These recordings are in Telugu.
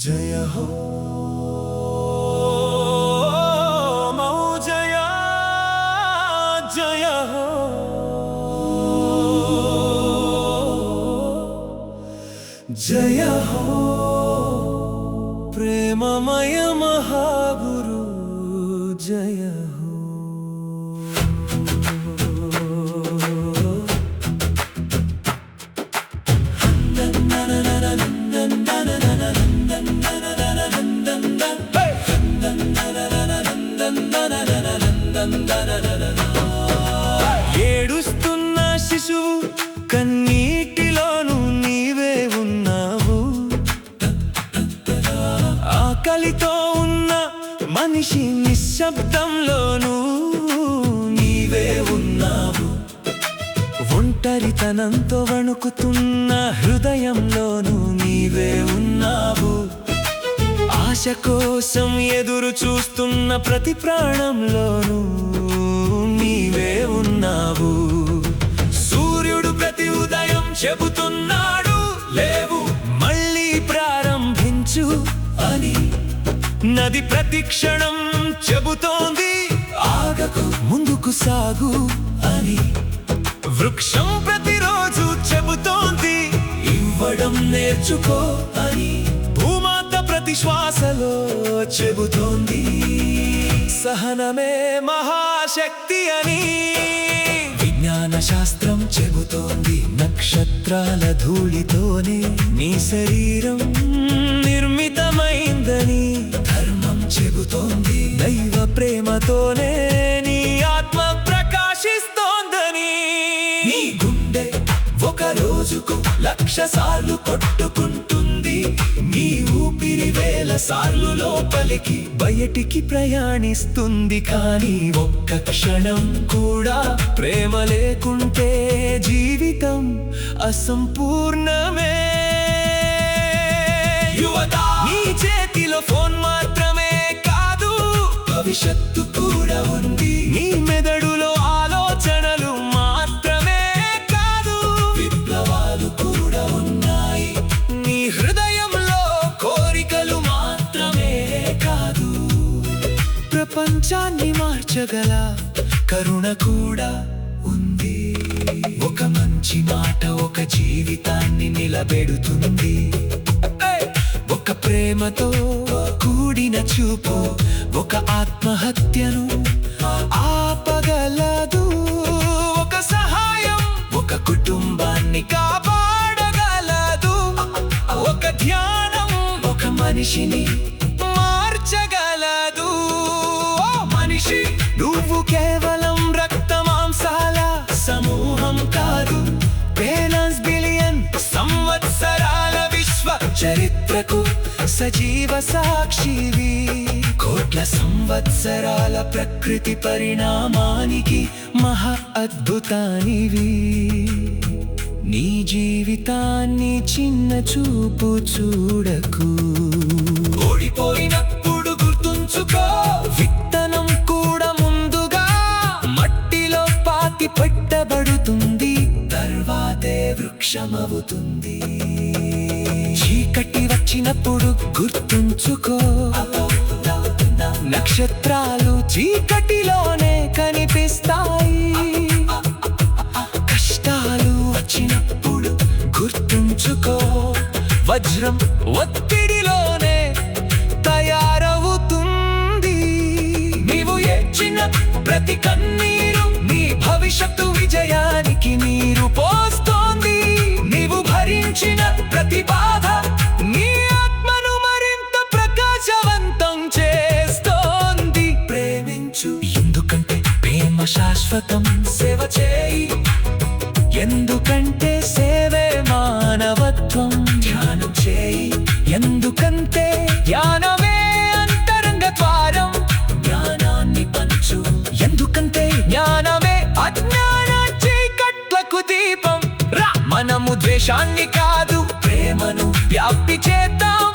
జయ హో మౌజయా జయ హో జయ హో ప్రేమమయ మహాగురు జయ హో ఏడుస్తున్న శిశువు కన్నీటిలోను నీవే ఉన్నావు, ఆకలితో ఉన్న మనిషి నిశ్శబ్దంలోను నీవే ఉన్నావు, ఒంటరితనంతో వణుకుతున్న హృదయంలోను నీవే ఉన్నావు, ఆశ కోసం ఎదురు చూస్తున్న ప్రతి ప్రాణంలోనూ నీవే ఉన్నావు. సూర్యుడు ప్రతి ఉదయం చెబుతున్నాడు లేవు మళ్ళీ ప్రారంభించు అని, నది ప్రతి క్షణం చెబుతోంది ఆగకు ముందుకు సాగు అని, వృక్షం ప్రతిరోజు చెబుతోంది ఇవ్వడం నేర్చుకో అని, భూమాత ప్రతి శ్వాసలో చెబుతోంది సహనమే మహాశక్తి అని, విజ్ఞాన శాస్త్రం చెబుతోంది నక్షత్రాల ధూళితోనే నీ శరీరం నిర్మితమైందని, ధర్మం చెబుతోంది దైవ ప్రేమతోనే నీ ఆత్మ ప్రకాశిస్తోందని, నీ గుండె ఒక రోజుకు 1,00,000 సార్లు కొట్టుకుంటుంది, నీ ఊపిరి 1,000 సార్లు లోపలికి బయటికి ప్రయాణిస్తుంది, కానీ ఒక్క క్షణం కూడా ప్రేమ లేకుంటే జీవితం అసంపూర్ణమే. యువత నీ చేతిలో ఫోన్ మాత్రమే కాదు, భవిష్యత్తు కూడా ఉంది, నీ మెదడులో ఆలోచనలు మాత్రమే కాదు, విప్లవాలు కూడా ఉన్నాయి, నీ హృదయంలో కోరికలు మాత్రమే కాదు, ప్రపంచాన్ని మార్చగల కరుణ కూడా ఉంది, ఒక మంచి మాట ఒక జీవితాన్ని నిలబెడుతుంది, ఒక ప్రేమతో కూడిన చూపు ఒక ఆత్మహత్యను ఆపగలదు, ఒక సహాయం ఒక కుటుంబాన్ని కాపాడగలదు, ఒక ధ్యానం ఒక మనిషిని మార్చగలదు. ఓ మనిషి, నువ్వు కేవలం రక్త మాంసాల సమూహం కాదు, బిలియన్స్ బిలియన్ సంవత్సరాల విశ్వ చరిత్రకు సజీవ సాక్షివి, కోట్ల సంవత్సరాల ప్రకృతి పరిణామానికి మహా అద్భుతానివి, నీ జీవితాన్ని చిన్న చూపు చూడకు, ఓడిపోయినప్పుడు గుర్తుంచుకో విత్తనం కూడా ముందుగా మట్టిలో పాతి పెట్టబడుతుంది, తర్వాతే వృక్షమవుతుంది, చీకటి వచ్చినప్పుడు గుర్తుంచుకో నక్షత్రాలు చీకటిలోనే కనిపిస్తాయి, కష్టాలు వచ్చినప్పుడు గుర్తుంచుకో వజ్రం ఒత్తిడిలోనే తయారవుతుంది, నీవు ఏడ్చిన ప్రతి కన్నీరు నీ భవిష్యత్తు విజయానికి నీరు పోస్తోంది, నీవు భరించిన ప్రతి బాధ నీ ఆత్మను మరింత ప్రకాశవంతం చేస్తోంది. ప్రేమించు ఎందుకంటే ప్రేమ శాశ్వతం, సేవ చేయి ఎందుకంటే సేవే మానవత్వం, ధ్యానం చేయి ఎందుకంటే ధ్యానమే అంతరంగ ద్వారం, జ్ఞానాన్ని పంచు ఎందుకంటే జ్ఞానమే అజ్ఞాన చీకట్లకు దీపం, మనము ద్వేషాన్ని కాదు ప్రేమను వ్యాప్తి చేద్దాం,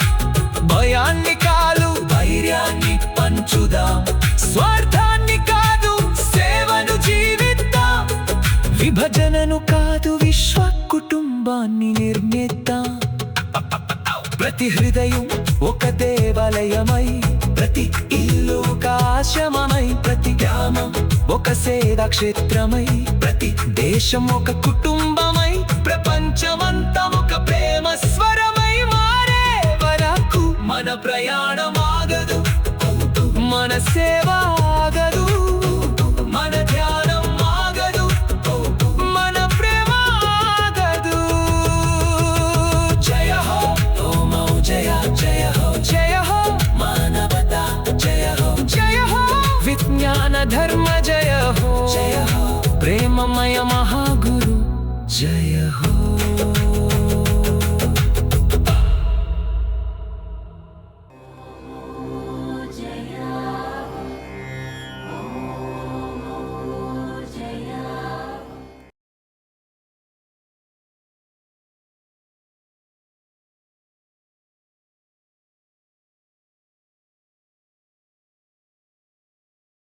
భయాన్ని కాదు ధైర్యాన్ని పంచుదాం, స్వార్థాన్ని కాదు సేవను జీవిద్దాం, విభజనను కాదు విశ్వ కుటుంబాన్ని నిర్మిద్దాం. ప్రతి హృదయం ఒక వలయమై, ప్రతి ఇల్లు ఒక ఆశ్రమమై, ప్రతి గ్రామం ఒక సేదా క్షేత్రమై, ప్రతి దేశం ఒక కుటుంబమై, ప్రపంచమంతా ఒక ప్రేమ స్వరమై మారే వరకు మన ప్రయాణం ఆగదు, మన సేవ ఆగదు, మన ధ్యానం ఆగదు, మన ప్రేమ ఆగదు. జయ హో ఓమౌ జయ జయ హో, జయ హో మానవత జయ హో, జయ హో విజ్ఞాన ధర్మ జయ హో, జయ హో ప్రేమమయ మహాగురు జయ హో.